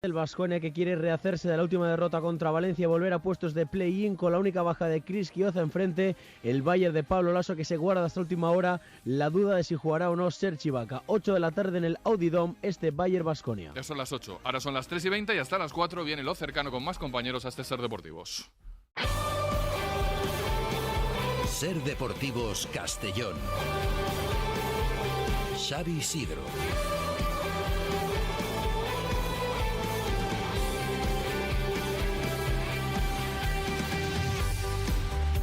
El Baskonia, que quiere rehacerse de la última derrota contra Valencia y volver a puestos de play-in con la única baja de Chris Quioza enfrente. El Bayern de Pablo Laso, que se guarda hasta última hora la duda de si jugará o no Serge Ibaka. 8 de la tarde en el Audi Dome, Bayern Baskonia. Ya son las 8, ahora son las 3:20 y hasta las 4 viene lo cercano con más compañeros a Ser Deportivos. Ser Deportivos Castellón. Xavi Isidro.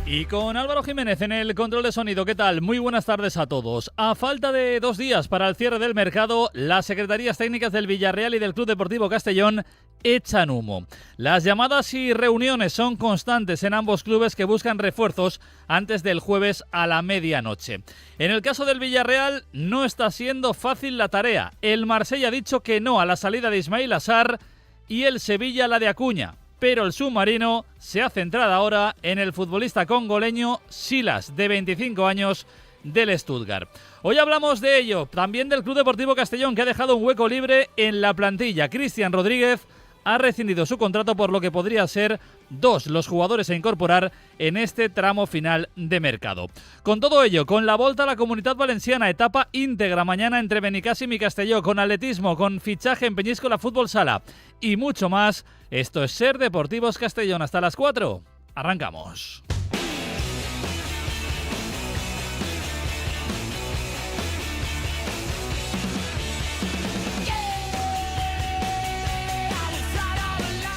Y con Álvaro Jiménez en el control de sonido. ¿Qué tal? Muy buenas tardes a todos. A falta de 2 días para el cierre del mercado, las secretarías técnicas del Villarreal y del Club Deportivo Castellón echan humo. Las llamadas y reuniones son constantes en ambos clubes, que buscan refuerzos antes del jueves a la medianoche. En el caso del Villarreal no está siendo fácil la tarea. El Marsella ha dicho que no a la salida de Ismail Assar y el Sevilla la de Acuña. Pero el submarino se ha centrado ahora en el futbolista congoleño Silas, de 25 años, del Stuttgart. Hoy hablamos de ello, también del Club Deportivo Castellón, que ha dejado un hueco libre en la plantilla. Cristian Rodríguez ha rescindido su contrato, por lo que podría ser 2 los jugadores a incorporar en este tramo final de mercado. Con todo ello, con la Volta a la Comunitat Valenciana, etapa íntegra mañana entre Benicàssim y Castelló, con atletismo, con fichaje en Peñíscola Fútbol Sala y mucho más. Esto es Ser Deportivos Castellón. Hasta las 4. Arrancamos.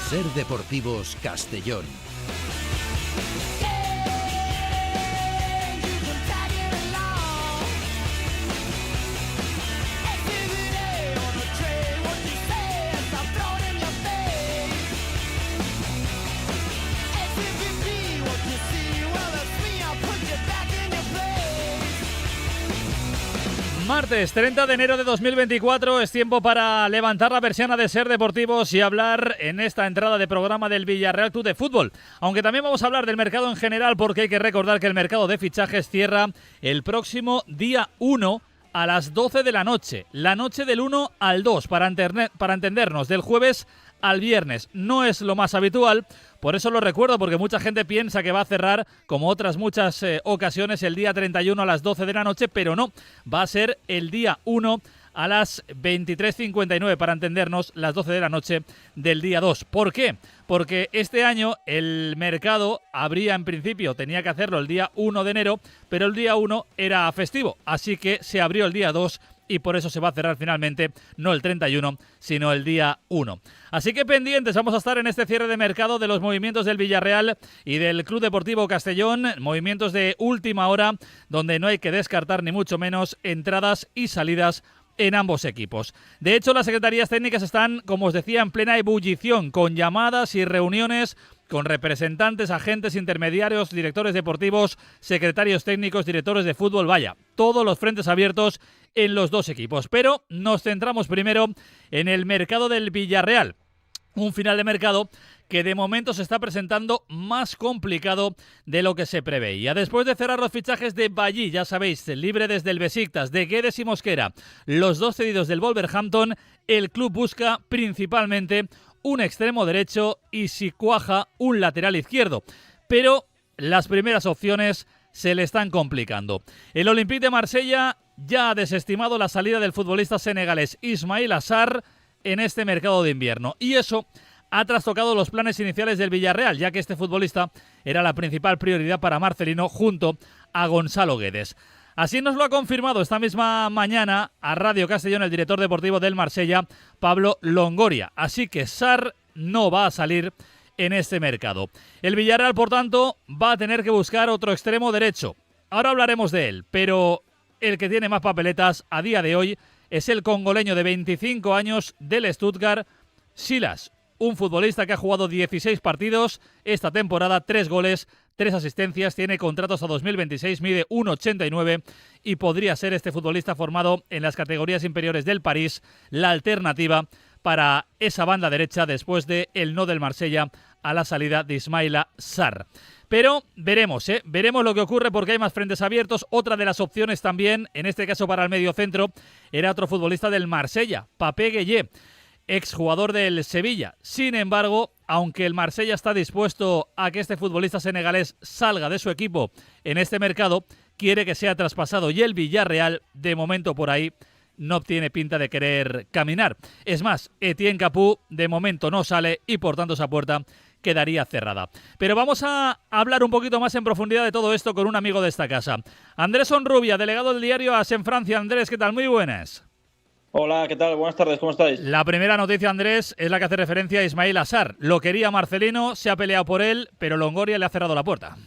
Ser Deportivos Castellón. Martes 30 de enero de 2024 es tiempo para levantar la persiana de Ser Deportivos y hablar en esta entrada de programa del Villarreal Club de Fútbol. Aunque también vamos a hablar del mercado en general, porque hay que recordar que el mercado de fichajes cierra el próximo día 1 a las 12 de la noche. La noche del 1 al 2, para entendernos, del jueves al viernes. No es lo más habitual, por eso lo recuerdo, porque mucha gente piensa que va a cerrar, como otras muchas ocasiones, el día 31 a las 12 de la noche, pero no, va a ser el día 1 a las 23:59, para entendernos, las 12 de la noche del día 2. ¿Por qué? Porque este año el mercado en principio, tenía que hacerlo el día 1 de enero, pero el día 1 era festivo, así que se abrió el día 2 y por eso se va a cerrar finalmente, no el 31, sino el día 1. Así que pendientes, vamos a estar en este cierre de mercado de los movimientos del Villarreal y del Club Deportivo Castellón, movimientos de última hora, donde no hay que descartar ni mucho menos entradas y salidas en ambos equipos. De hecho, las secretarías técnicas están, como os decía, en plena ebullición, con llamadas y reuniones con representantes, agentes, intermediarios, directores deportivos, secretarios técnicos, directores de fútbol, vaya, todos los frentes abiertos en los dos equipos. Pero nos centramos primero en el mercado del Villarreal. Un final de mercado que de momento se está presentando más complicado de lo que se preveía. Después de cerrar los fichajes de Ballí, ya sabéis, libre desde el Besiktas, de Guedes y Mosquera, los 2 cedidos del Wolverhampton, el club busca principalmente un extremo derecho y, si cuaja, un lateral izquierdo. Pero las primeras opciones se le están complicando. El Olympique de Marsella ya ha desestimado la salida del futbolista senegalés Ismail Assar en este mercado de invierno. Y eso ha trastocado los planes iniciales del Villarreal, ya que este futbolista era la principal prioridad para Marcelino junto a Gonzalo Guedes. Así nos lo ha confirmado esta misma mañana a Radio Castellón el director deportivo del Marsella, Pablo Longoria. Así que Sarr no va a salir en este mercado. El Villarreal, por tanto, va a tener que buscar otro extremo derecho. Ahora hablaremos de él, pero el que tiene más papeletas a día de hoy es el congoleño de 25 años del Stuttgart, Silas. Un futbolista que ha jugado 16 partidos esta temporada, 3 goles, 3 asistencias, tiene contrato hasta 2026, mide 1,89 y podría ser este futbolista formado en las categorías inferiores del París la alternativa para esa banda derecha después de el no del Marsella a la salida de Ismail Sarr. Pero veremos lo que ocurre, porque hay más frentes abiertos. Otra de las opciones también, en este caso para el mediocentro, era otro futbolista del Marsella, Papé Gueye. exjugador del Sevilla. Sin embargo, aunque el Marsella está dispuesto a que este futbolista senegalés salga de su equipo en este mercado, quiere que sea traspasado y el Villarreal, de momento por ahí, no tiene pinta de querer caminar. Es más, Etienne Capoue de momento no sale y por tanto esa puerta quedaría cerrada. Pero vamos a hablar un poquito más en profundidad de todo esto con un amigo de esta casa. Andrés Onrubia, delegado del diario AS en Francia. Andrés, ¿qué tal? Muy buenas. Hola, ¿qué tal? Buenas tardes, ¿cómo estáis? La primera noticia, Andrés, es la que hace referencia a Ismail Assar. Lo quería Marcelino, se ha peleado por él, pero Longoria le ha cerrado la puerta.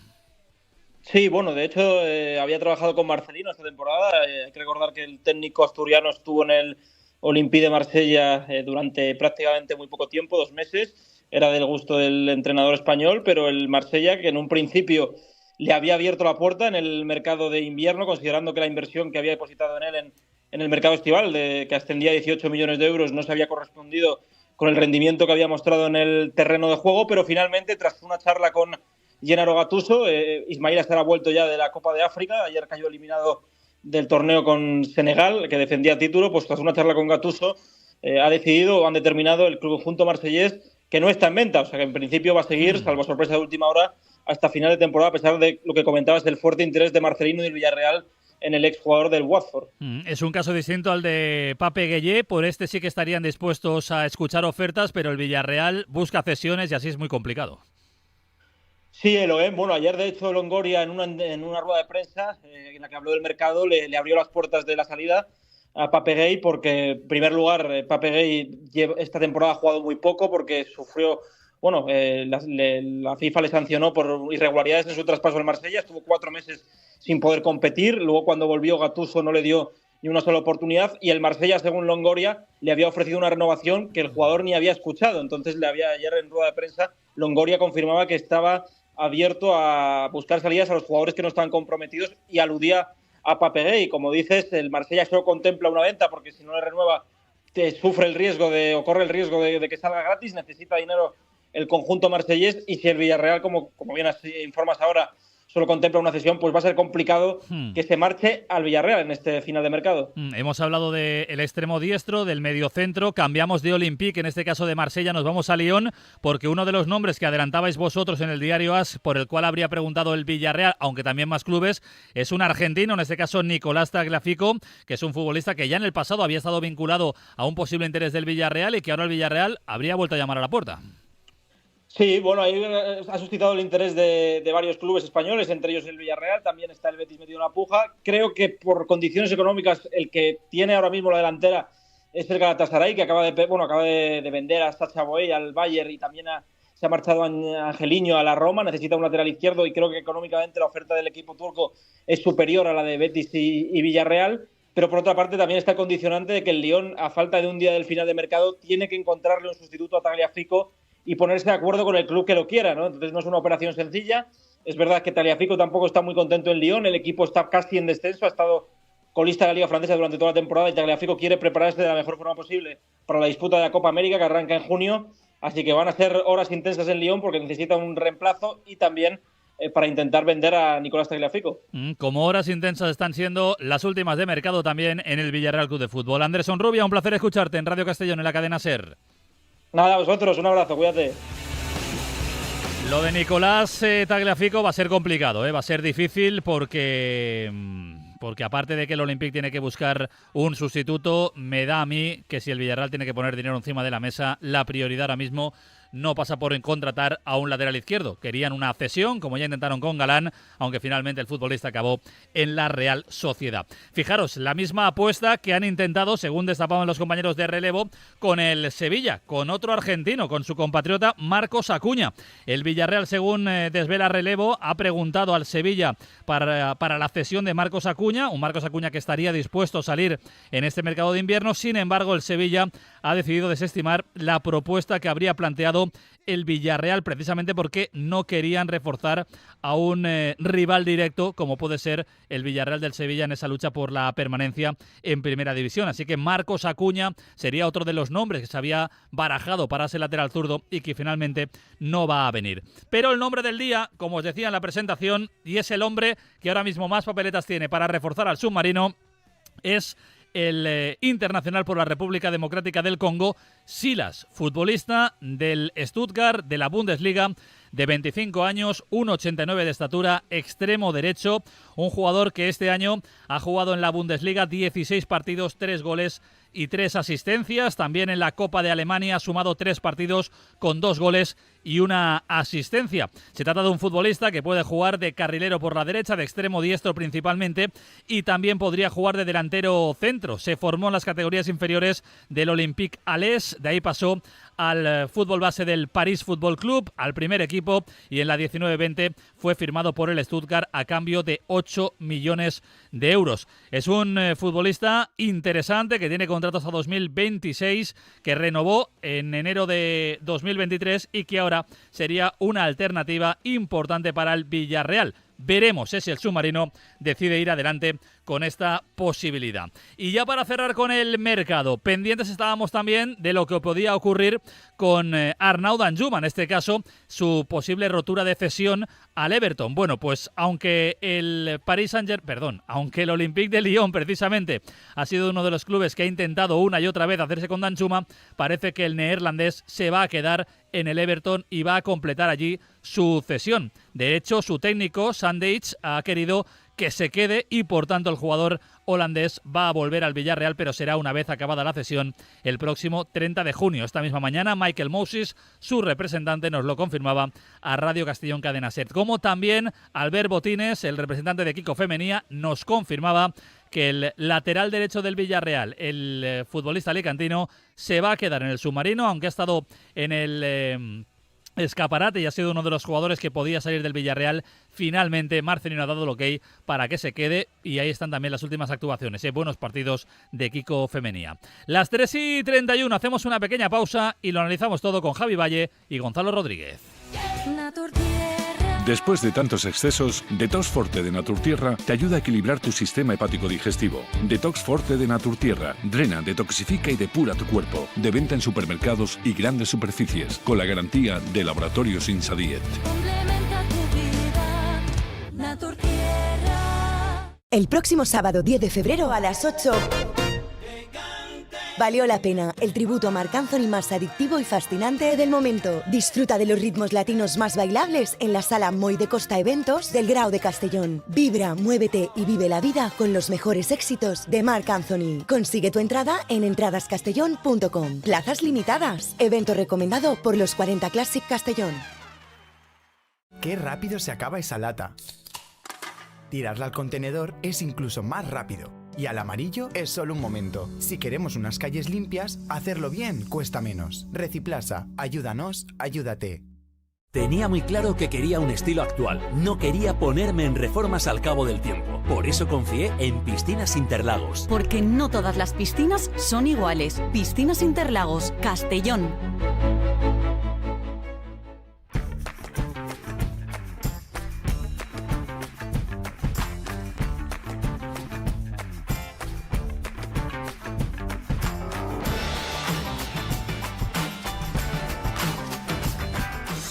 Sí, bueno, de hecho había trabajado con Marcelino esta temporada. Hay que recordar que el técnico asturiano estuvo en el Olympique de Marsella durante prácticamente muy poco tiempo, 2 meses. Era del gusto del entrenador español, pero el Marsella, que en un principio le había abierto la puerta en el mercado de invierno, considerando que la inversión que había depositado en él en el mercado estival, que ascendía a 18 millones de euros, no se había correspondido con el rendimiento que había mostrado en el terreno de juego, pero finalmente, tras una charla con Gennaro Gattuso, Ismail estará vuelto ya de la Copa de África. Ayer cayó eliminado del torneo con Senegal, que defendía título. Pues tras una charla con Gattuso, han determinado el conjunto marsellés que no está en venta. O sea que en principio va a seguir, salvo sorpresa de última hora, hasta final de temporada, a pesar de lo que comentabas del fuerte interés de Marcelino y el Villarreal en el exjugador del Watford. Es un caso distinto al de Pape Gueye. Por este sí que estarían dispuestos a escuchar ofertas, pero el Villarreal busca cesiones y así es muy complicado. Sí, Eloem. Bueno, ayer de hecho Longoria en una rueda de prensa en la que habló del mercado le abrió las puertas de la salida a Pape Gueye porque, en primer lugar, Pape Gueye esta temporada ha jugado muy poco porque sufrió, la FIFA le sancionó por irregularidades en su traspaso al Marsella, estuvo 4 meses sin poder competir, luego cuando volvió Gattuso no le dio ni una sola oportunidad y el Marsella, según Longoria, le había ofrecido una renovación que el jugador ni había escuchado. Entonces ayer en rueda de prensa Longoria confirmaba que estaba abierto a buscar salidas a los jugadores que no estaban comprometidos y aludía a Pape Gueye. Como dices, el Marsella solo contempla una venta porque si no le renueva corre el riesgo de que salga gratis, necesita dinero el conjunto marsellés y si el Villarreal, como bien informas ahora, solo contempla una cesión, pues va a ser complicado que se marche al Villarreal en este final de mercado. Hemos hablado del extremo diestro, del mediocentro, cambiamos de Olympique, en este caso de Marsella, nos vamos a Lyon, porque uno de los nombres que adelantabais vosotros en el diario AS, por el cual habría preguntado el Villarreal, aunque también más clubes, es un argentino, en este caso Nicolás Tagliafico, que es un futbolista que ya en el pasado había estado vinculado a un posible interés del Villarreal y que ahora el Villarreal habría vuelto a llamar a la puerta. Sí, bueno, ahí ha suscitado el interés de varios clubes españoles, entre ellos el Villarreal, también está el Betis metido en la puja. Creo que por condiciones económicas el que tiene ahora mismo la delantera es el Galatasaray, que acaba de vender a Sacha Boey al Bayern y también se ha marchado Angelino a la Roma, necesita un lateral izquierdo y creo que económicamente la oferta del equipo turco es superior a la de Betis y Villarreal. Pero por otra parte también está el condicionante de que el Lyon, a falta de un día del final de mercado, tiene que encontrarle un sustituto a Tagliafico y ponerse de acuerdo con el club que lo quiera, ¿no? Entonces no es una operación sencilla. Es verdad que Tagliafico tampoco está muy contento en Lyon, el equipo está casi en descenso, ha estado colista de la Liga Francesa durante toda la temporada y Tagliafico quiere prepararse de la mejor forma posible para la disputa de la Copa América que arranca en junio, así que van a ser horas intensas en Lyon porque necesita un reemplazo y también para intentar vender a Nicolás Tagliafico. Como horas intensas están siendo las últimas de mercado también en el Villarreal Club de Fútbol. Andrés Onrubia, un placer escucharte en Radio Castellón, en la cadena SER. Nada, a vosotros, un abrazo, cuídate. Lo de Nicolás Tagliafico va a ser complicado, va a ser difícil porque aparte de que el Olympique tiene que buscar un sustituto, me da a mí que si el Villarreal tiene que poner dinero encima de la mesa, la prioridad ahora mismo no pasa por contratar a un lateral izquierdo. Querían una cesión, como ya intentaron con Galán, aunque finalmente el futbolista acabó en la Real Sociedad. Fijaros, la misma apuesta que han intentado, según destapaban los compañeros de relevo, con el Sevilla, con otro argentino, con su compatriota Marcos Acuña. El Villarreal, según desvela relevo, ha preguntado al Sevilla para la cesión de Marcos Acuña, un Marcos Acuña que estaría dispuesto a salir en este mercado de invierno. Sin embargo, el Sevilla ha decidido desestimar la propuesta que habría planteado el Villarreal, precisamente porque no querían reforzar a un rival directo como puede ser el Villarreal del Sevilla en esa lucha por la permanencia en Primera División. Así que Marcos Acuña sería otro de los nombres que se había barajado para ese lateral zurdo y que finalmente no va a venir. Pero el nombre del día, como os decía en la presentación, y es el hombre que ahora mismo más papeletas tiene para reforzar al submarino, es el internacional por la República Democrática del Congo, Silas, futbolista del Stuttgart de la Bundesliga, de 25 años, 1,89 de estatura, extremo derecho, un jugador que este año ha jugado en la Bundesliga 16 partidos, 3 goles y 3 asistencias. También en la Copa de Alemania ha sumado 3 partidos con 2 goles y 1 asistencia. Se trata de un futbolista que puede jugar de carrilero por la derecha, de extremo diestro principalmente, y también podría jugar de delantero centro. Se formó en las categorías inferiores del Olympique Alès, de ahí pasó al fútbol base del Paris Football Club, al primer equipo, y en la 19-20 fue firmado por el Stuttgart a cambio de 8 millones de euros. Es un futbolista interesante que tiene contratos a 2026, que renovó en enero de 2023 y que ahora sería una alternativa importante para el Villarreal. Veremos si el submarino decide ir adelante con esta posibilidad. Y ya para cerrar con el mercado, pendientes estábamos también de lo que podía ocurrir con Arnaud Danjuma, en este caso su posible rotura de cesión al Everton. Bueno, pues aunque el aunque el Olympique de Lyon precisamente ha sido uno de los clubes que ha intentado una y otra vez hacerse con Danjuma, parece que el neerlandés se va a quedar en el Everton y va a completar allí su cesión. De hecho, su técnico, Sandage, ha querido que se quede y por tanto el jugador holandés va a volver al Villarreal, pero será una vez acabada la cesión el próximo 30 de junio. Esta misma mañana Michael Moses, su representante, nos lo confirmaba a Radio Castellón Cadena SER. Como también Albert Botines, el representante de Kiko Femenía, nos confirmaba que el lateral derecho del Villarreal, el futbolista alicantino, se va a quedar en el submarino, aunque ha estado en el escaparate y ha sido uno de los jugadores que podía salir del Villarreal. Finalmente Marcelino ha dado el ok para que se quede y ahí están también las últimas actuaciones, buenos partidos de Kiko Femenía. Las 3:31, hacemos una pequeña pausa y lo analizamos todo con Javi Valle y Gonzalo Rodríguez. Después de tantos excesos, Detox Forte de Naturtierra te ayuda a equilibrar tu sistema hepático digestivo. Detox Forte de Naturtierra drena, detoxifica y depura tu cuerpo. De venta en supermercados y grandes superficies, con la garantía de Laboratorios Insadiet. El próximo sábado 10 de febrero a las 8... Valió la pena, el tributo a Marc Anthony más adictivo y fascinante del momento. Disfruta de los ritmos latinos más bailables en la Sala Moy de Costa Eventos del Grau de Castellón. Vibra, muévete y vive la vida con los mejores éxitos de Marc Anthony. Consigue tu entrada en entradascastellón.com. Plazas limitadas. Evento recomendado por los 40 Classic Castellón. Qué rápido se acaba esa lata. Tirarla al contenedor es incluso más rápido. Y al amarillo es solo un momento. Si queremos unas calles limpias, hacerlo bien cuesta menos. Reciplasa, ayúdanos, ayúdate. Tenía muy claro que quería un estilo actual. No quería ponerme en reformas al cabo del tiempo. Por eso confié en Piscinas Interlagos. Porque no todas las piscinas son iguales. Piscinas Interlagos, Castellón.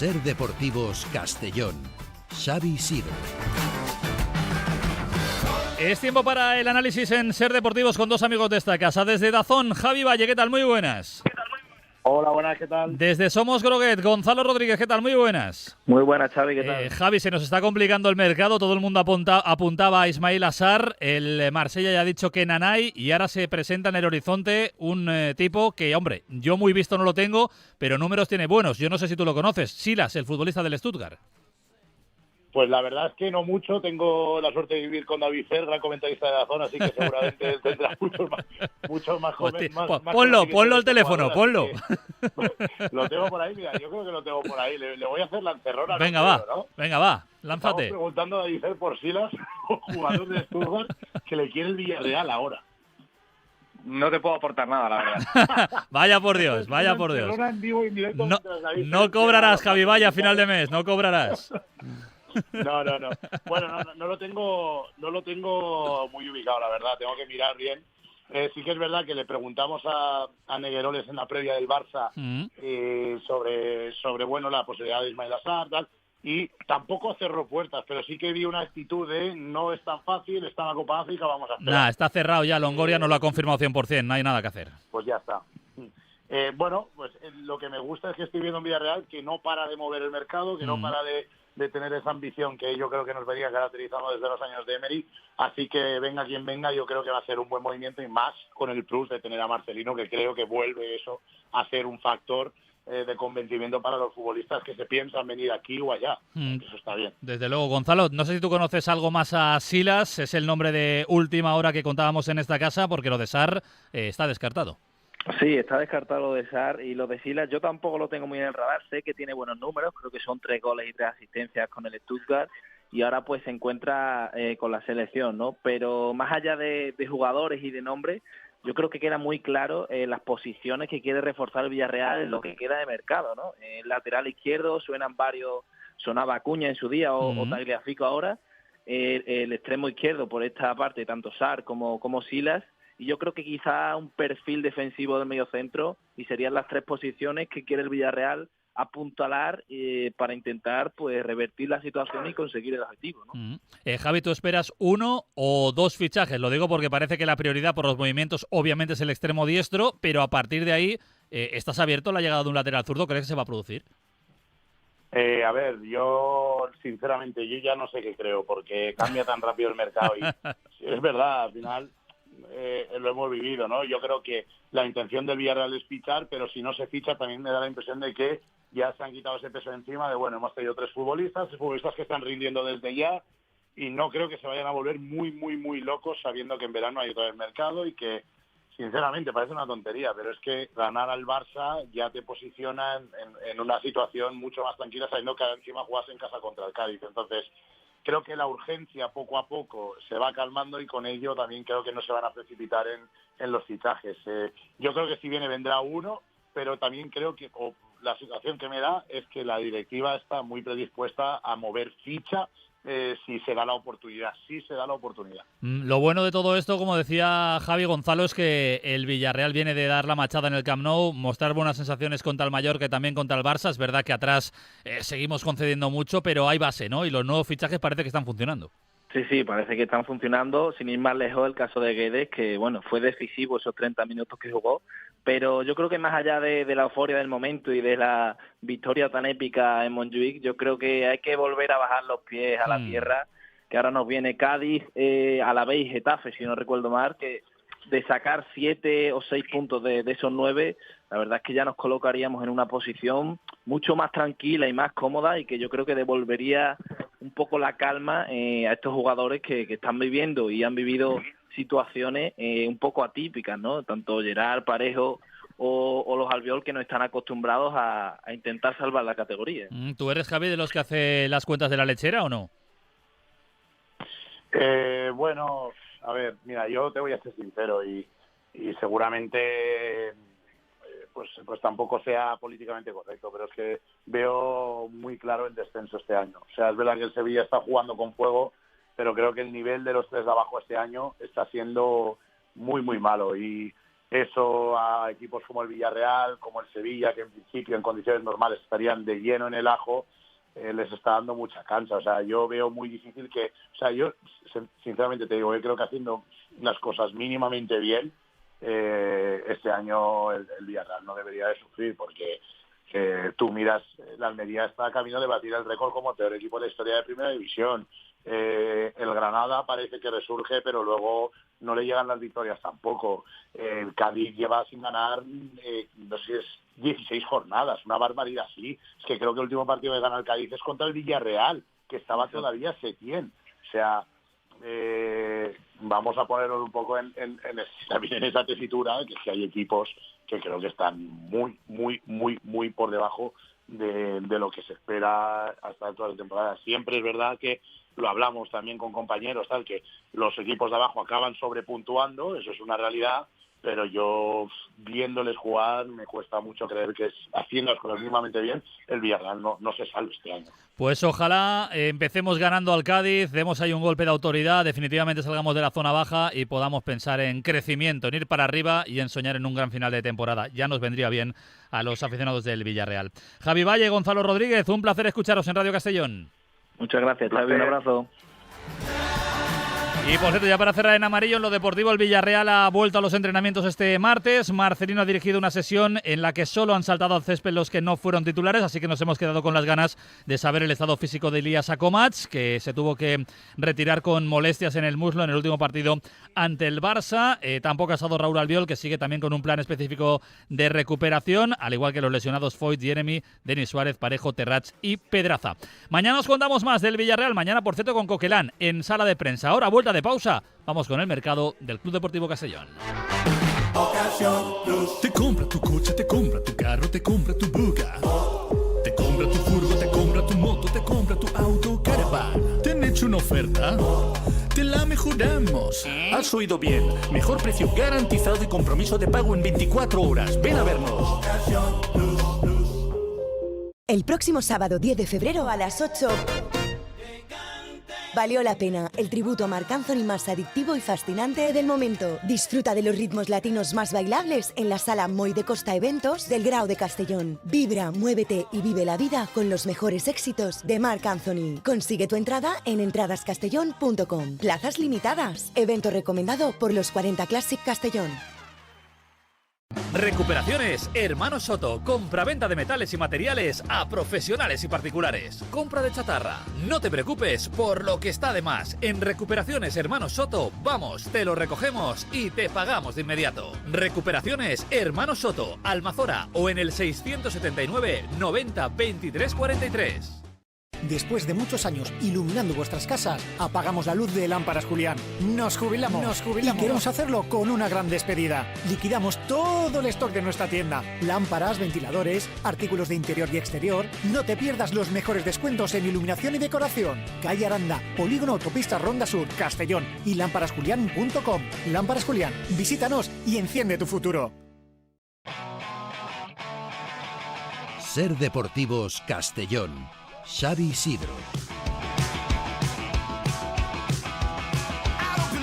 SER Deportivos Castellón. Xavi Sidro. Es tiempo para el análisis en SER Deportivos con dos amigos de esta casa. Desde Dazón, Javi Valle, ¿qué tal? Muy buenas. Hola, buenas, ¿qué tal? Desde Somos Groguet, Gonzalo Rodríguez, ¿qué tal? Muy buenas. Muy buenas, Xavi, ¿qué tal? Javi, se nos está complicando el mercado, todo el mundo apuntaba a Ismail Assar, el Marsella ya ha dicho que Nanay, y ahora se presenta en el horizonte un tipo que, hombre, yo muy visto no lo tengo, pero números tiene buenos. Yo no sé si tú lo conoces, Silas, el futbolista del Stuttgart. Pues la verdad es que no mucho. Tengo la suerte de vivir con David Fer, gran comentarista de la zona, así que seguramente él tendrá muchos más jóvenes. Ponlo al teléfono, ponlo. Lo tengo por ahí, mira, yo creo que lo tengo por ahí. Le voy a hacer la encerrona. Venga, va, lánzate. Estamos preguntando a David Fer por Silas, jugador de Stuttgart, que le quiere el Villarreal ahora. No te puedo aportar nada, la verdad. Vaya por Dios. No cobrarás, Javi Valle, a final de mes, no cobrarás. No. Bueno, no lo tengo muy ubicado, la verdad. Tengo que mirar bien. Sí que es verdad que le preguntamos a Negueroles en la previa del Barça sobre bueno, la posibilidad de Ismail Assar, tal. y tampoco cerró puertas, pero sí que vi una actitud de no es tan fácil, está en la Copa África, vamos a esperar. Nada, está cerrado ya, Longoria no lo ha confirmado 100%, no hay nada que hacer. Pues ya está. Bueno, pues lo que me gusta es que estoy viendo en Villarreal que no para de mover el mercado, que no para de tener esa ambición que yo creo que nos venía caracterizando desde los años de Emery, así que venga quien venga, yo creo que va a ser un buen movimiento y más con el plus de tener a Marcelino, que creo que vuelve eso a ser un factor de convencimiento para los futbolistas que se piensan venir aquí o allá. Eso está bien. Desde luego, Gonzalo, no sé si tú conoces algo más a Silas, es el nombre de última hora que contábamos en esta casa, porque lo de Sarr está descartado. Sí, está descartado lo de Sarr y lo de Silas. Yo tampoco lo tengo muy en el radar. Sé que tiene buenos números, creo que son 3 goles y 3 asistencias con el Stuttgart y ahora pues se encuentra con la selección, ¿no? Pero más allá de jugadores y de nombres, yo creo que queda muy claro las posiciones que quiere reforzar el Villarreal en lo que queda de mercado, ¿no? El lateral izquierdo sonaba Acuña en su día o Tagliafico ahora, el extremo izquierdo por esta parte, tanto Sarr como Silas. Y yo creo que quizá un perfil defensivo del mediocentro y serían las 3 posiciones que quiere el Villarreal apuntalar para intentar pues revertir la situación y conseguir el objetivo, ¿no? Javi, ¿tú esperas 1 o 2 fichajes? Lo digo porque parece que la prioridad por los movimientos obviamente es el extremo diestro, pero a partir de ahí ¿estás abierto a la llegada de un lateral zurdo? ¿Crees que se va a producir? A ver, yo sinceramente ya no sé qué creo, porque cambia tan rápido el mercado y es verdad, al final lo hemos vivido, ¿no? Yo creo que la intención del Villarreal es fichar, pero si no se ficha también me da la impresión de que ya se han quitado ese peso encima de, bueno, hemos tenido 3 futbolistas que están rindiendo desde ya y no creo que se vayan a volver muy, muy, muy locos sabiendo que en verano hay todo el mercado y que, sinceramente, parece una tontería, pero es que ganar al Barça ya te posiciona en una situación mucho más tranquila sabiendo que encima juegas en casa contra el Cádiz. Entonces, creo que la urgencia poco a poco se va calmando y con ello también creo que no se van a precipitar en los fichajes. Yo creo que si viene vendrá uno, pero también creo que la situación que me da es que la directiva está muy predispuesta a mover ficha si se da la oportunidad. Lo bueno de todo esto, como decía Javi Gonzalo, es que el Villarreal viene de dar la machada en el Camp Nou, mostrar buenas sensaciones contra el Mallorca y también contra el Barça. Es verdad que atrás seguimos concediendo mucho, pero hay base, ¿no? Y los nuevos fichajes parece que están funcionando. Sí, parece que están funcionando. Sin ir más lejos, el caso de Guedes, que bueno, fue decisivo esos 30 minutos que jugó, pero yo creo que más allá de la euforia del momento y de la victoria tan épica en Montjuic, yo creo que hay que volver a bajar los pies a la tierra, que ahora nos viene Cádiz, Alavés y Getafe, si no recuerdo mal, que de sacar 7 o 6 puntos de esos 9, la verdad es que ya nos colocaríamos en una posición mucho más tranquila y más cómoda y que yo creo que devolvería un poco la calma a estos jugadores que están viviendo y han vivido situaciones un poco atípicas, ¿no? Tanto Gerard, Parejo o los Albiol, que no están acostumbrados a intentar salvar la categoría. ¿Tú eres, Javi, de los que hace las cuentas de la lechera o no? Bueno, a ver, mira, yo te voy a ser sincero y seguramente pues tampoco sea políticamente correcto, pero es que veo muy claro el descenso este año. O sea, es verdad que el Sevilla está jugando con fuego, pero creo que el nivel de los 3 de abajo este año está siendo muy, muy malo y eso a equipos como el Villarreal, como el Sevilla, que en principio en condiciones normales estarían de lleno en el ajo, les está dando mucha cancha. O sea, yo veo muy difícil que... O sea, yo sinceramente te digo, yo creo que haciendo las cosas mínimamente bien, este año el Villarreal no debería de sufrir, porque tú miras, la Almería está camino de batir el récord como peor equipo de la historia de Primera División. El Granada parece que resurge, pero luego no le llegan las victorias tampoco. El Cádiz lleva sin ganar, no sé si es 16 jornadas, una barbaridad así. Es que creo que el último partido que gana el Cádiz es contra el Villarreal, que estaba todavía Setién. O sea, vamos a ponerlo un poco también en esa tesitura, que es que hay equipos que creo que están muy, muy, muy, muy por debajo de lo que se espera hasta toda la temporada. Siempre es verdad que lo hablamos también con compañeros, tal, que los equipos de abajo acaban sobrepuntuando, eso es una realidad, pero yo viéndoles jugar me cuesta mucho creer que haciendo las cosas mínimamente bien el Villarreal no se salve este año. Pues ojalá empecemos ganando al Cádiz, demos ahí un golpe de autoridad, definitivamente salgamos de la zona baja y podamos pensar en crecimiento, en ir para arriba y en soñar en un gran final de temporada. Ya nos vendría bien a los aficionados del Villarreal. Javi Valle, Gonzalo Rodríguez, un placer escucharos en Radio Castellón. Muchas gracias, Xavi, un abrazo. Y por cierto, ya para cerrar en amarillo, en lo deportivo, el Villarreal ha vuelto a los entrenamientos este martes. Marcelino ha dirigido una sesión en la que solo han saltado al césped los que no fueron titulares, así que nos hemos quedado con las ganas de saber el estado físico de Elías Akomach, que se tuvo que retirar con molestias en el muslo en el último partido ante el Barça. Tampoco ha estado Raúl Albiol, que sigue también con un plan específico de recuperación, al igual que los lesionados Foyt, Jeremy, Denis Suárez, Parejo, Terrats y Pedraza. Mañana os contamos más del Villarreal, mañana por cierto con Coquelán en sala de prensa. Ahora vuelta de pausa, vamos con el mercado del Club Deportivo Castellón. Ocasión Plus. Te compra tu coche, te compra tu carro, te compra tu buga. Te compra tu furgo, te compra tu moto, te compra tu auto, caravana. ¿Te han hecho una oferta? Te la mejoramos. Has oído bien. Mejor precio garantizado y compromiso de pago en 24 horas. Ven a vernos. Ocasión Plus. El próximo sábado 10 de febrero a las 8... Valió la pena, el tributo a Marc Anthony más adictivo y fascinante del momento. Disfruta de los ritmos latinos más bailables en la Sala Moy de Costa Eventos del Grau de Castellón. Vibra, muévete y vive la vida con los mejores éxitos de Marc Anthony. Consigue tu entrada en entradascastellón.com. Plazas limitadas. Evento recomendado por los 40 Classic Castellón. Recuperaciones Hermanos Soto. Compraventa de metales y materiales a profesionales y particulares. Compra de chatarra. No te preocupes por lo que está de más. En Recuperaciones Hermanos Soto, vamos, te lo recogemos y te pagamos de inmediato. Recuperaciones Hermanos Soto, Almazora o en el 679 90 23 43. Después de muchos años iluminando vuestras casas, apagamos la luz de Lámparas Julián. Nos jubilamos. Y queremos hacerlo con una gran despedida. Liquidamos todo el stock de nuestra tienda. Lámparas, ventiladores, artículos de interior y exterior. No te pierdas los mejores descuentos en iluminación y decoración. Calle Aranda, Polígono Autopista Ronda Sur, Castellón y lámparasjulián.com. Lámparas Julián, visítanos y enciende tu futuro. Ser Deportivos Castellón. Xavi Isidro.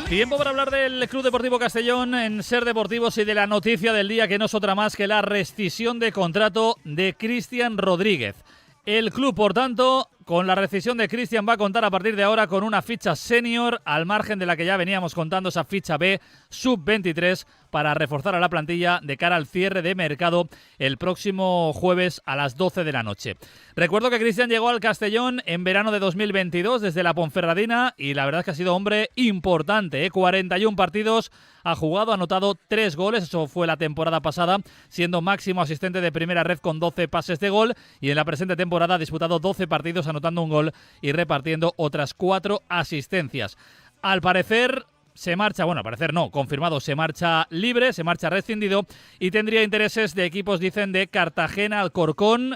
Tiempo para hablar del Club Deportivo Castellón en Ser Deportivos y de la noticia del día, que no es otra más que la rescisión de contrato de Cristian Rodríguez. El club, por tanto, con la rescisión de Cristian, va a contar a partir de ahora con una ficha senior, al margen de la que ya veníamos contando, esa ficha B sub-23, para reforzar a la plantilla de cara al cierre de mercado el próximo jueves a las 12 de la noche. Recuerdo que Cristian llegó al Castellón en verano de 2022 desde la Ponferradina y la verdad es que ha sido hombre importante, 41 partidos, ha jugado, ha anotado 3 goles, eso fue la temporada pasada, siendo máximo asistente de primera red con 12 pases de gol, y en la presente temporada ha disputado 12 partidos anotando un gol y repartiendo otras 4 asistencias. Al parecer se marcha, bueno, al parecer no, confirmado, se marcha libre, se marcha rescindido y tendría intereses de equipos, dicen, de Cartagena, Alcorcón,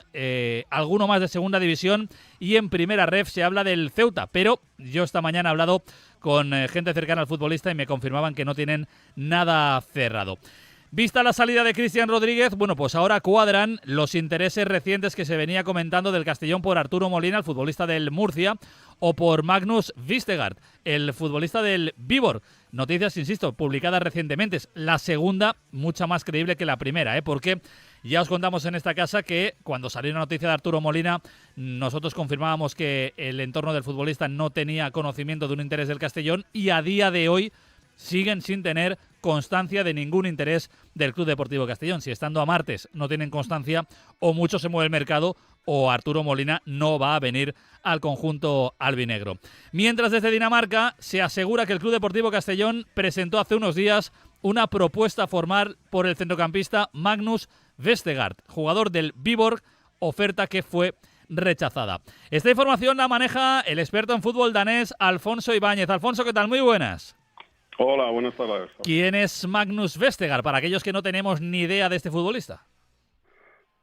alguno más de segunda división, y en primera ref se habla del Ceuta, pero yo esta mañana he hablado con gente cercana al futbolista y me confirmaban que no tienen nada cerrado. Vista la salida de Cristian Rodríguez, bueno, pues ahora cuadran los intereses recientes que se venía comentando del Castellón por Arturo Molina, el futbolista del Murcia, o por Magnus Vestergaard, el futbolista del Viborg. Noticias, insisto, publicadas recientemente. Es la segunda, mucha más creíble que la primera, porque ya os contamos en esta casa que cuando salió la noticia de Arturo Molina, nosotros confirmábamos que el entorno del futbolista no tenía conocimiento de un interés del Castellón, y a día de hoy siguen sin tener constancia de ningún interés del Club Deportivo Castellón. Si estando a martes no tienen constancia, o mucho se mueve el mercado, o Arturo Molina no va a venir al conjunto albinegro. Mientras, desde Dinamarca se asegura que el Club Deportivo Castellón presentó hace unos días una propuesta formal por el centrocampista Magnus Vestergaard, jugador del Viborg, oferta que fue rechazada. Esta información la maneja el experto en fútbol danés Alfonso Ibáñez. Alfonso, ¿qué tal? Muy buenas. Hola, buenas tardes. ¿Quién es Magnus Vestergaard, para aquellos que no tenemos ni idea de este futbolista?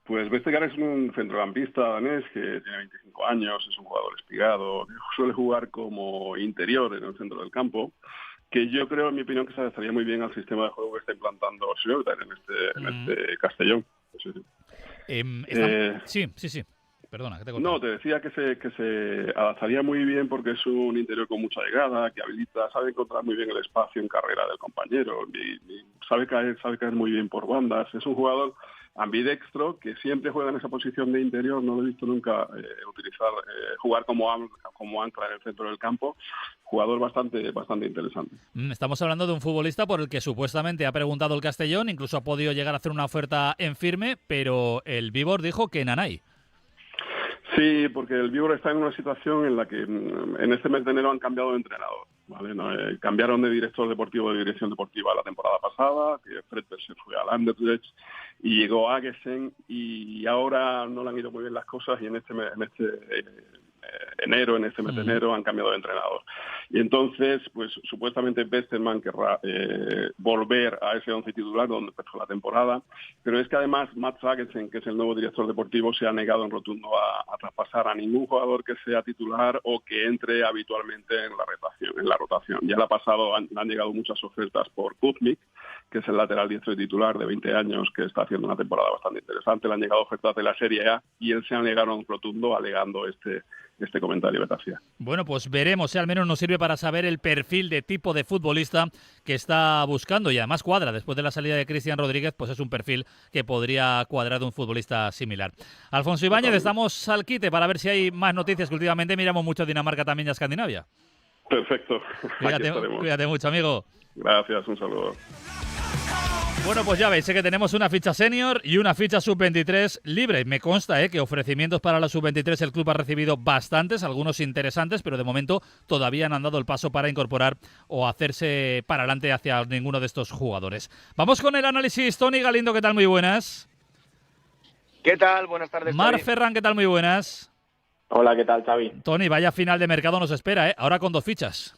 Pues Vestergaard es un centrocampista danés que tiene 25 años, es un jugador espigado, suele jugar como interior en el centro del campo que yo creo, en mi opinión, que se adaptaría muy bien al sistema de juego que está implantando Schreuder en este Castellón. Sí. Perdona, que te corto. No, te decía que se adaptaría muy bien porque es un interior con mucha llegada, que habilita, sabe encontrar muy bien el espacio en carrera del compañero, y sabe caer muy bien por bandas. Es un jugador ambidextro que siempre juega en esa posición de interior. No lo he visto nunca jugar como ancla en el centro del campo. Jugador bastante interesante. Estamos hablando de un futbolista por el que supuestamente ha preguntado el Castellón, incluso ha podido llegar a hacer una oferta en firme, pero el Víbor dijo que Nanay. Sí, porque el Víbor está en una situación en la que en este mes de enero han cambiado de entrenador, ¿vale? ¿No? Cambiaron de director deportivo de dirección deportiva la temporada pasada, que Fredberg se fue al Anderlecht y llegó Agesen, y ahora no le han ido muy bien las cosas, y en este mes de enero han cambiado de entrenador. Y entonces, pues supuestamente Westermann querrá volver a ese 11 titular donde empezó la temporada, pero es que además Mats Agesen, que es el nuevo director deportivo, se ha negado en rotundo a traspasar a ningún jugador que sea titular o que entre habitualmente en la rotación. Ya le ha pasado, han llegado muchas ofertas por Kuzmik, que es el lateral diestro y titular de 20 años, que está haciendo una temporada bastante interesante. Le han llegado ofertas de la Serie A y él se ha negado en rotundo alegando este comentario que te hacía. Bueno, pues veremos, al menos nos sirve para saber el perfil de tipo de futbolista que está buscando, y además cuadra, después de la salida de Cristian Rodríguez, pues es un perfil que podría cuadrar de un futbolista similar. Alfonso Ibáñez, estamos al quite para ver si hay más noticias, que últimamente miramos mucho Dinamarca también y a Escandinavia. Perfecto. Cuídate mucho, amigo. Gracias, un saludo. Bueno, pues ya veis, sé que tenemos una ficha senior y una ficha sub-23 libre. Me consta que ofrecimientos para la sub-23 el club ha recibido bastantes, algunos interesantes, pero de momento todavía no han dado el paso para incorporar o hacerse para adelante hacia ninguno de estos jugadores. Vamos con el análisis. Tony Galindo, ¿qué tal? Muy buenas. ¿Qué tal? Buenas tardes, Mar Ferran, ¿qué tal? Muy buenas. Hola, ¿qué tal, Xavi? Tony, vaya final de mercado nos espera, ahora con 2 fichas.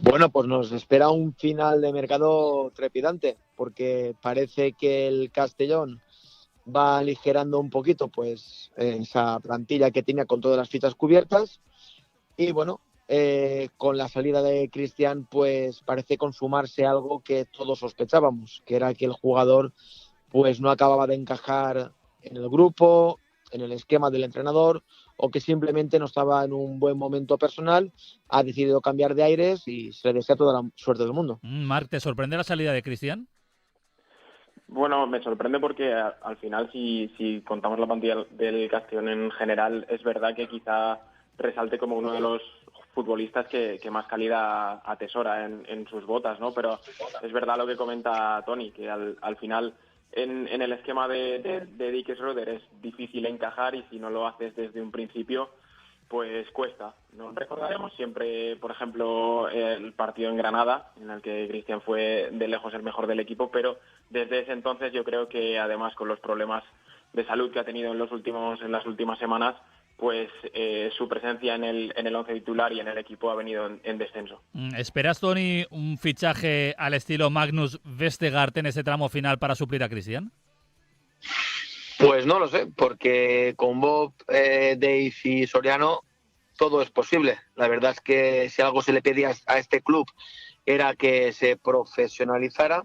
Bueno, pues nos espera un final de mercado trepidante, porque parece que el Castellón va aligerando un poquito pues esa plantilla que tenía con todas las fichas cubiertas, y bueno, con la salida de Cristian pues parece consumarse algo que todos sospechábamos, que era que el jugador pues no acababa de encajar en el grupo, en el esquema del entrenador, o que simplemente no estaba en un buen momento personal, ha decidido cambiar de aires y se le desea toda la suerte del mundo. Marc, ¿te sorprende la salida de Cristian? Bueno, me sorprende porque al final, si contamos la plantilla del Castellón en general, es verdad que quizá resalte como uno de los futbolistas que más calidad atesora en sus botas, ¿no? Pero es verdad lo que comenta Tony, que al final en el esquema de Dick Schreuder es difícil encajar, y si no lo haces desde un principio, pues cuesta. Nos recordaremos siempre, por ejemplo, el partido en Granada, en el que Cristian fue de lejos el mejor del equipo, pero desde ese entonces yo creo que además con los problemas de salud que ha tenido en las últimas semanas, pues su presencia en el 11 titular y en el equipo ha venido en descenso. ¿Esperas, Tony, un fichaje al estilo Magnus Vestergaard en ese tramo final para suplir a Cristian? Pues no lo sé, porque con Bob, Dave y Soriano todo es posible. La verdad es que si algo se le pedía a este club era que se profesionalizara,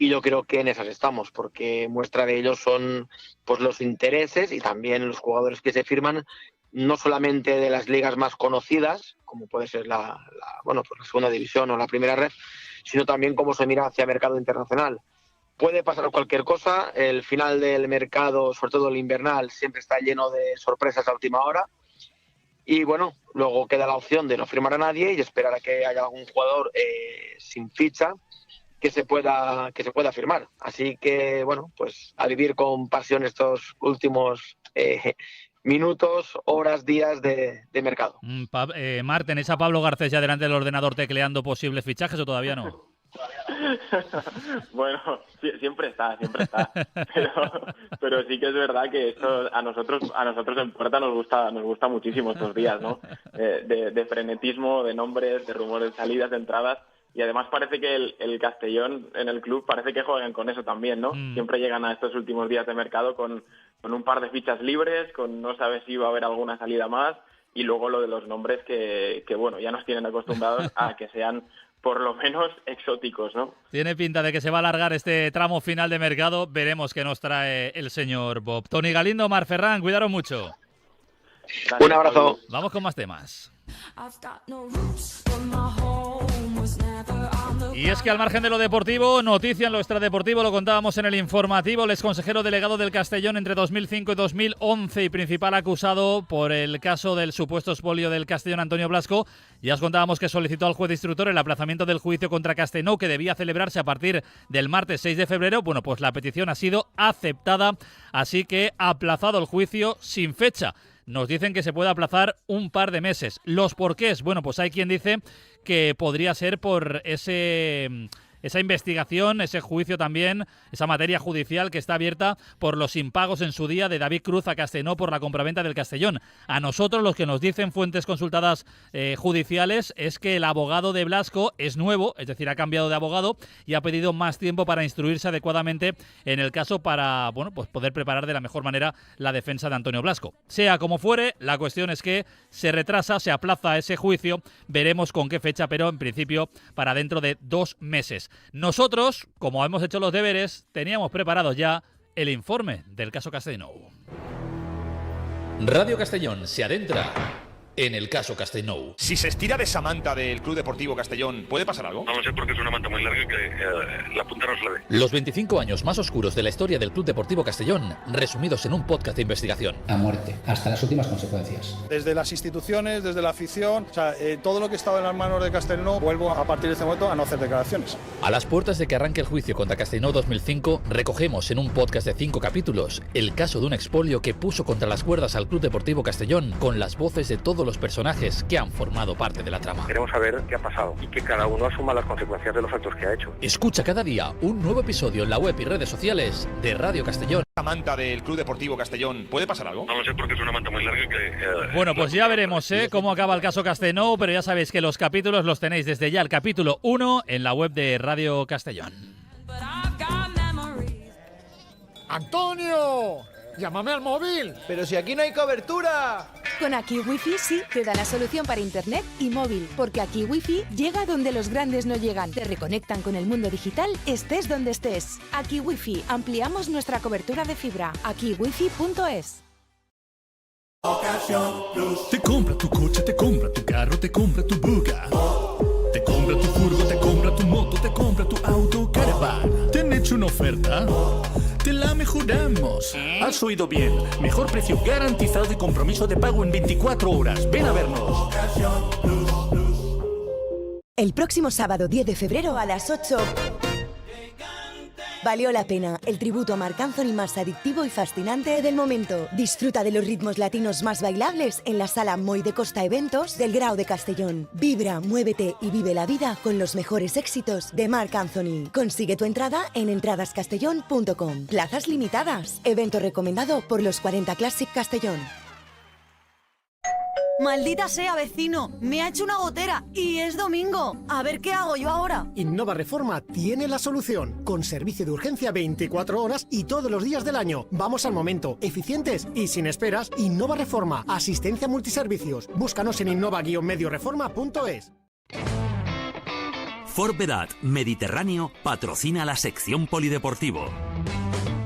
y yo creo que en esas estamos, porque muestra de ello son pues los intereses y también los jugadores que se firman, no solamente de las ligas más conocidas, como puede ser la segunda división o la primera red, sino también cómo se mira hacia mercado internacional. Puede pasar cualquier cosa, el final del mercado, sobre todo el invernal, siempre está lleno de sorpresas a última hora, y bueno, luego queda la opción de no firmar a nadie y esperar a que haya algún jugador sin ficha que se pueda firmar. Así que, bueno, pues a vivir con pasión estos últimos minutos, horas, días de mercado. Mar, ¿tenéis a Pablo Garcés ya delante del ordenador tecleando posibles fichajes o todavía no? Bueno, siempre está. Pero sí que es verdad que esto a nosotros en Puerta nos gusta muchísimo estos días, ¿no? De frenetismo, de nombres, de rumores de salidas, de entradas. Y además parece que el Castellón en el club parece que juegan con eso también, ¿no? Siempre llegan a estos últimos días de mercado con un par de fichas libres, con no sabes si va a haber alguna salida más, y luego lo de los nombres que bueno, ya nos tienen acostumbrados a que sean por lo menos exóticos, ¿no? Tiene pinta de que se va a alargar este tramo final de mercado. Veremos qué nos trae el señor Bob. Toni Galindo, Mar Ferran, cuidaros mucho. Gracias, un abrazo. Vamos con más temas. Y es que al margen de lo deportivo, noticia en lo extradeportivo, lo contábamos en el informativo, el exconsejero delegado del Castellón entre 2005 y 2011 y principal acusado por el caso del supuesto expolio del Castellón, Antonio Blasco, ya os contábamos que solicitó al juez instructor el aplazamiento del juicio contra Castellón, que debía celebrarse a partir del martes 6 de febrero. Bueno, pues la petición ha sido aceptada, así que aplazado el juicio sin fecha. Nos dicen que se puede aplazar un par de meses. ¿Los porqués? Bueno, pues hay quien dice que podría ser por esa investigación, ese juicio también, esa materia judicial que está abierta por los impagos en su día de David Cruz a Castellón por la compraventa del Castellón. A nosotros lo que nos dicen fuentes consultadas judiciales es que el abogado de Blasco es nuevo, es decir, ha cambiado de abogado y ha pedido más tiempo para instruirse adecuadamente en el caso para, bueno, pues poder preparar de la mejor manera la defensa de Antonio Blasco. Sea como fuere, la cuestión es que se retrasa, se aplaza ese juicio, veremos con qué fecha, pero en principio para dentro de 2 meses. Nosotros, como hemos hecho los deberes, teníamos preparado ya el informe del caso Castellnou. Radio Castellón se adentra en el caso Castellnou. Si se estira de esa manta del Club Deportivo Castellón, ¿puede pasar algo? No lo sé porque es una manta muy larga que la punta no se la ve. Los 25 años más oscuros de la historia del Club Deportivo Castellón, resumidos en un podcast de investigación. A muerte, hasta las últimas consecuencias. Desde las instituciones, desde la afición, o sea, todo lo que estaba en las manos de Castellnou, vuelvo a partir de este momento a no hacer declaraciones. A las puertas de que arranque el juicio contra Castellnou 2005, recogemos en un podcast de 5 capítulos el caso de un expolio que puso contra las cuerdas al Club Deportivo Castellón con las voces de todos los personajes que han formado parte de la trama. Queremos saber qué ha pasado y que cada uno asuma las consecuencias de los actos que ha hecho. Escucha cada día un nuevo episodio en la web y redes sociales de Radio Castellón. ¿La manta del Club Deportivo Castellón puede pasar algo? No lo sé porque es una manta muy larga que... Bueno, pues ya veremos cómo acaba el caso Castellnou, pero ya sabéis que los capítulos los tenéis desde ya el capítulo 1 en la web de Radio Castellón. ¡Antonio! ¡Llámame al móvil! ¡Pero si aquí no hay cobertura! Con Aquí Wi-Fi sí te da la solución para internet y móvil, porque Aquí Wi-Fi llega donde los grandes no llegan. Te reconectan con el mundo digital, estés donde estés. Aquí Wi-Fi, ampliamos nuestra cobertura de fibra. Akiwifi.es. Te compra tu coche, te compra tu carro, te compra tu buga. Te compra tu furgo, te compra tu moto, te compra tu auto, caravana. ¿Te han hecho una oferta? Te la mejoramos. Has oído bien. Mejor precio garantizado y compromiso de pago en 24 horas. Ven a vernos. El próximo sábado 10 de febrero a las 8... Valió la pena, el tributo a Marc Anthony más adictivo y fascinante del momento. Disfruta de los ritmos latinos más bailables en la Sala Moy de Costa Eventos del Grau de Castellón. Vibra, muévete y vive la vida con los mejores éxitos de Marc Anthony. Consigue tu entrada en entradascastellón.com. Plazas limitadas. Evento recomendado por los 40 Classic Castellón. Maldita sea, vecino, me ha hecho una gotera y es domingo. A ver qué hago yo ahora. Innova Reforma tiene la solución, con servicio de urgencia 24 horas y todos los días del año. Vamos al momento, eficientes y sin esperas. Innova Reforma, asistencia multiservicios. Búscanos en innova-medioreforma.es. Ford Vedat Mediterráneo patrocina la sección polideportivo.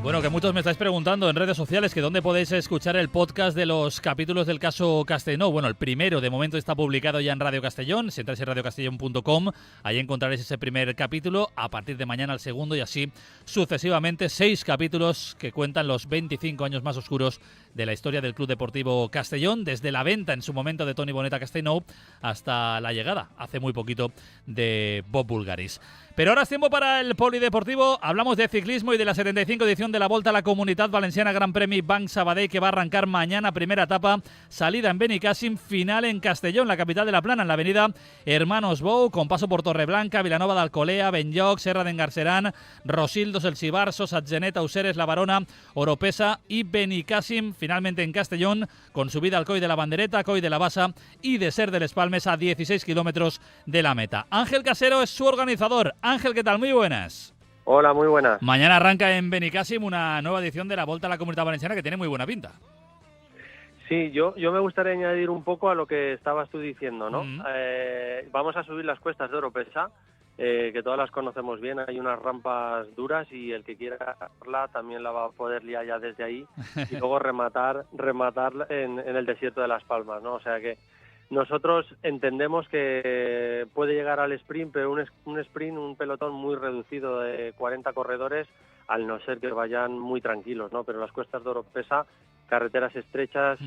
Bueno, que muchos me estáis preguntando en redes sociales que dónde podéis escuchar el podcast de los capítulos del caso Castellnou. Bueno, el primero de momento está publicado ya en Radio Castellón. Si entráis en radiocastellón.com, ahí encontraréis ese primer capítulo. A partir de mañana el segundo y así sucesivamente 6 capítulos que cuentan los 25 años más oscuros de la historia del Club Deportivo Castellón, desde la venta en su momento de Toni Bonet a Castellnou hasta la llegada hace muy poquito de Bob Bulgaris. Pero ahora es tiempo para el polideportivo. Hablamos de ciclismo y de la 75 edición de la Volta a la Comunitat Valenciana Gran Premi Banc Sabadell, que va a arrancar mañana, primera etapa, salida en Benicàssim, final en Castellón, la capital de la Plana, en la avenida Hermanos Bou, con paso por Torreblanca, Vilanova d'Alcolea, Benlloc, Serra d'en Garceran, Rosildos, El Cibarso, Satgenet, Auseres, La Barona, Oropesa y Benicàssim, finalmente en Castellón, con subida al Coll de la Bandereta, Coll de la Bassa y Desert de les Palmes, a 16 kilómetros de la meta. Ángel Casero es su organizador. Ángel, ¿qué tal? Muy buenas. Hola, muy buenas. Mañana arranca en Benicàssim una nueva edición de la Volta a la Comunitat Valenciana que tiene muy buena pinta. Sí, yo me gustaría añadir un poco a lo que estabas tú diciendo, ¿no? Vamos a subir las cuestas de Oropesa, que todas las conocemos bien. Hay unas rampas duras y el que quiera hacerla también la va a poder liar ya desde ahí y luego rematar en el desierto de Las Palmas, ¿no? O sea que nosotros entendemos que puede llegar al sprint, pero un sprint, un pelotón muy reducido de 40 corredores, al no ser que vayan muy tranquilos, ¿no? Pero las cuestas de Oropesa, carreteras estrechas,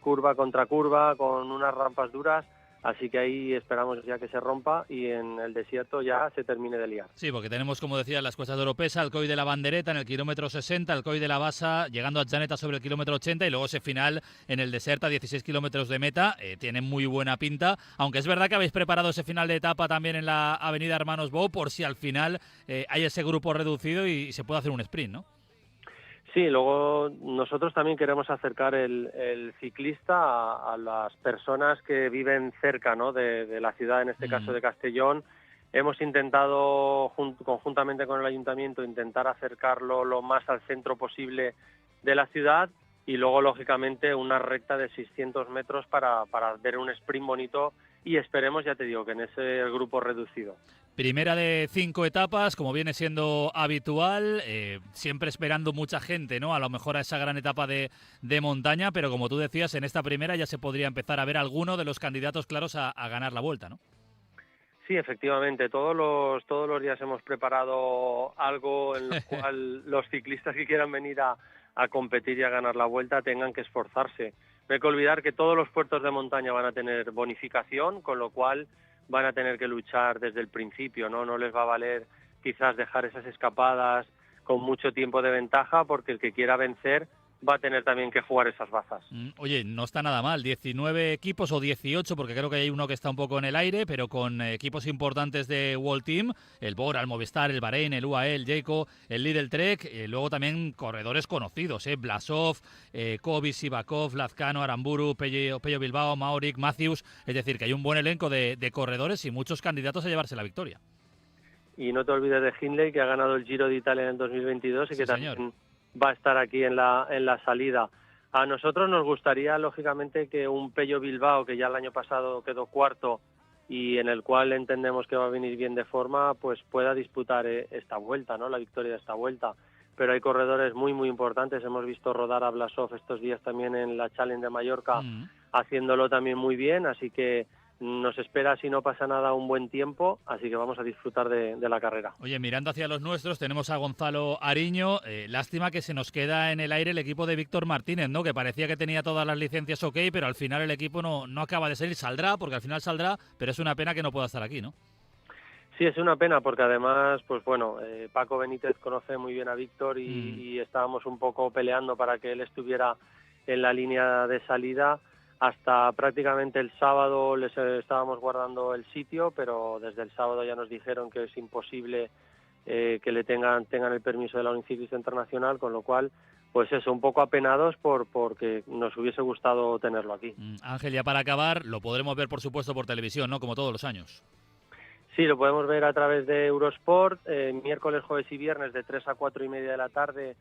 curva contra curva, con unas rampas duras, así que ahí esperamos ya que se rompa y en el desierto ya se termine de liar. Sí, porque tenemos, como decía, las cuestas de Oropesa, el Coll de la Bandereta en el kilómetro 60, el Coll de la Bassa llegando a Janeta sobre el kilómetro 80 y luego ese final en el desierto a 16 kilómetros de meta. Tiene muy buena pinta, aunque es verdad que habéis preparado ese final de etapa también en la avenida Hermanos Bou por si al final hay ese grupo reducido y se puede hacer un sprint, ¿no? Sí, luego nosotros también queremos acercar el ciclista a las personas que viven cerca, ¿no? de la ciudad, en este caso de Castellón. Hemos intentado, conjuntamente con el ayuntamiento, intentar acercarlo lo más al centro posible de la ciudad y luego, lógicamente, una recta de 600 metros para ver un sprint bonito y esperemos, ya te digo, que en ese grupo reducido. Primera de 5 etapas, como viene siendo habitual, siempre esperando mucha gente, ¿no? A lo mejor a esa gran etapa de montaña, pero como tú decías, en esta primera ya se podría empezar a ver alguno de los candidatos claros a ganar la Vuelta, ¿no? Sí, efectivamente. Todos los días hemos preparado algo en lo cual los ciclistas que quieran venir a competir y a ganar la Vuelta tengan que esforzarse. No hay que olvidar que todos los puertos de montaña van a tener bonificación, con lo cual van a tener que luchar desde el principio, ¿no? No les va a valer quizás dejar esas escapadas con mucho tiempo de ventaja, porque el que quiera vencer va a tener también que jugar esas bazas. Oye, no está nada mal, 19 equipos o 18, porque creo que hay uno que está un poco en el aire, pero con equipos importantes de World Team, el Bora, el Movistar, el Bahrein, el UAE, el Jayco, el Lidl Trek, luego también corredores conocidos, Blasov, Kobe, Sivakov, Lazcano, Aramburu, Pello Bilbao, Mauric, Matthews, es decir, que hay un buen elenco de corredores y muchos candidatos a llevarse la victoria. Y no te olvides de Hindley, que ha ganado el Giro de Italia en el 2022 y que también va a estar aquí en la salida. A nosotros nos gustaría, lógicamente, que un Pello Bilbao, que ya el año pasado quedó cuarto y en el cual entendemos que va a venir bien de forma, pues pueda disputar esta vuelta, ¿no? La victoria de esta vuelta. Pero hay corredores muy, muy importantes. Hemos visto rodar a Blasov estos días también en la Challenge de Mallorca, haciéndolo también muy bien, así que nos espera, si no pasa nada, un buen tiempo, así que vamos a disfrutar de la carrera. Oye, mirando hacia los nuestros, tenemos a Gonzalo Ariño. Lástima que se nos queda en el aire el equipo de Víctor Martínez, ¿no? Que parecía que tenía todas las licencias ok, pero al final el equipo no acaba de salir. Saldrá, porque al final saldrá, pero es una pena que no pueda estar aquí, ¿no? Sí, es una pena, porque además, pues bueno, Paco Benítez conoce muy bien a Víctor y estábamos un poco peleando para que él estuviera en la línea de salida. Hasta prácticamente el sábado les estábamos guardando el sitio, pero desde el sábado ya nos dijeron que es imposible que le tengan el permiso de la Unión Ciclista Internacional, con lo cual, pues eso, un poco apenados porque nos hubiese gustado tenerlo aquí. Ángel, ya para acabar, lo podremos ver, por supuesto, por televisión, ¿no? Como todos los años. Sí, lo podemos ver a través de Eurosport, miércoles, jueves y viernes de 3 a 4 y media de la tarde,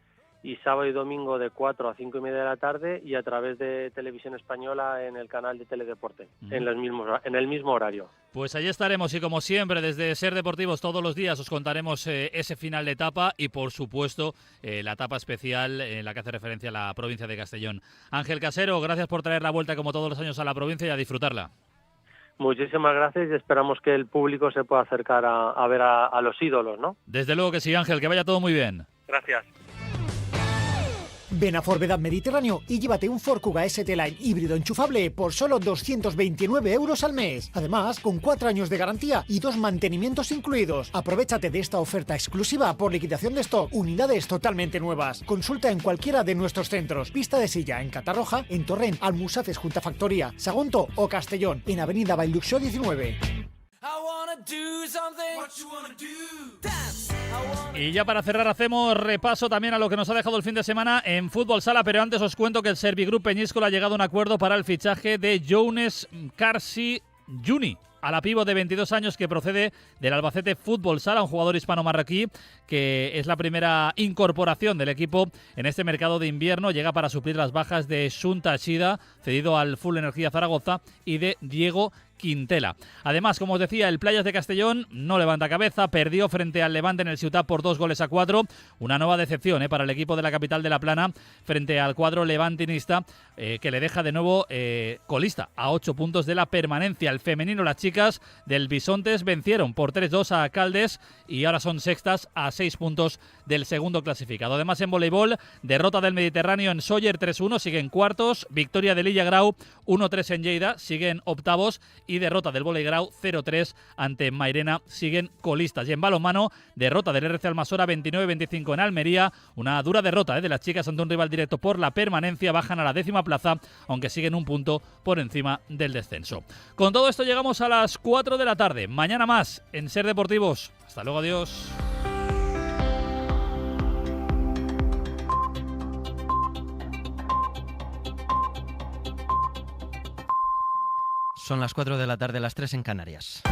y sábado y domingo de 4 a 5 y media de la tarde, y a través de Televisión Española en el canal de Teledeporte, en el mismo horario. Pues allí estaremos y, como siempre, desde Ser Deportivos todos los días os contaremos ese final de etapa y, por supuesto, la etapa especial en la que hace referencia a la provincia de Castellón. Ángel Casero, gracias por traer la vuelta como todos los años a la provincia y a disfrutarla. Muchísimas gracias y esperamos que el público se pueda acercar a ver a los ídolos, ¿no? Desde luego que sí, Ángel, que vaya todo muy bien. Gracias. Ven a Forvedad Mediterráneo y llévate un Ford Kuga ST-Line híbrido enchufable por solo 229 € al mes. Además, con 4 años de garantía y 2 mantenimientos incluidos. Aprovéchate de esta oferta exclusiva por liquidación de stock. Unidades totalmente nuevas. Consulta en cualquiera de nuestros centros. Pista de Silla en Catarroja, en Torrent, Almusafes junto a Factoría, Sagunto o Castellón, en Avenida Bailuxó 19. Y ya para cerrar hacemos repaso también a lo que nos ha dejado el fin de semana en Fútbol Sala, pero antes os cuento que el Servigroup Peñíscola ha llegado a un acuerdo para el fichaje de Younes Karsi Juni, a la pívot de 22 años que procede del Albacete Fútbol Sala, un jugador hispano-marroquí que es la primera incorporación del equipo en este mercado de invierno. Llega para suplir las bajas de Shun Tashida, cedido al Full Energía Zaragoza, y de Diego Quintela. Además, como os decía, el Playas de Castellón no levanta cabeza, perdió frente al Levante en el Ciutat por 2-4, una nueva decepción para el equipo de la capital de La Plana frente al cuadro levantinista, que le deja de nuevo colista a 8 puntos de la permanencia. El femenino, las chicas del Bisontes vencieron por 3-2 a Caldes y ahora son sextas a 6 puntos del segundo clasificado. Además, en voleibol, derrota del Mediterráneo en Sóller 3-1, siguen cuartos, victoria del Illa Grau 1-3 en Lleida, siguen octavos, y derrota del Voley Grau 0-3 ante Mairena, siguen colistas. Y en balonmano, derrota del RC Almasora 29-25 en Almería, una dura derrota de las chicas ante un rival directo por la permanencia, bajan a la 10ª plaza, aunque siguen un punto por encima del descenso. Con todo esto llegamos a las 4 de la tarde, mañana más en Ser Deportivos. Hasta luego, adiós. Son las 4 de la tarde, las 3 en Canarias.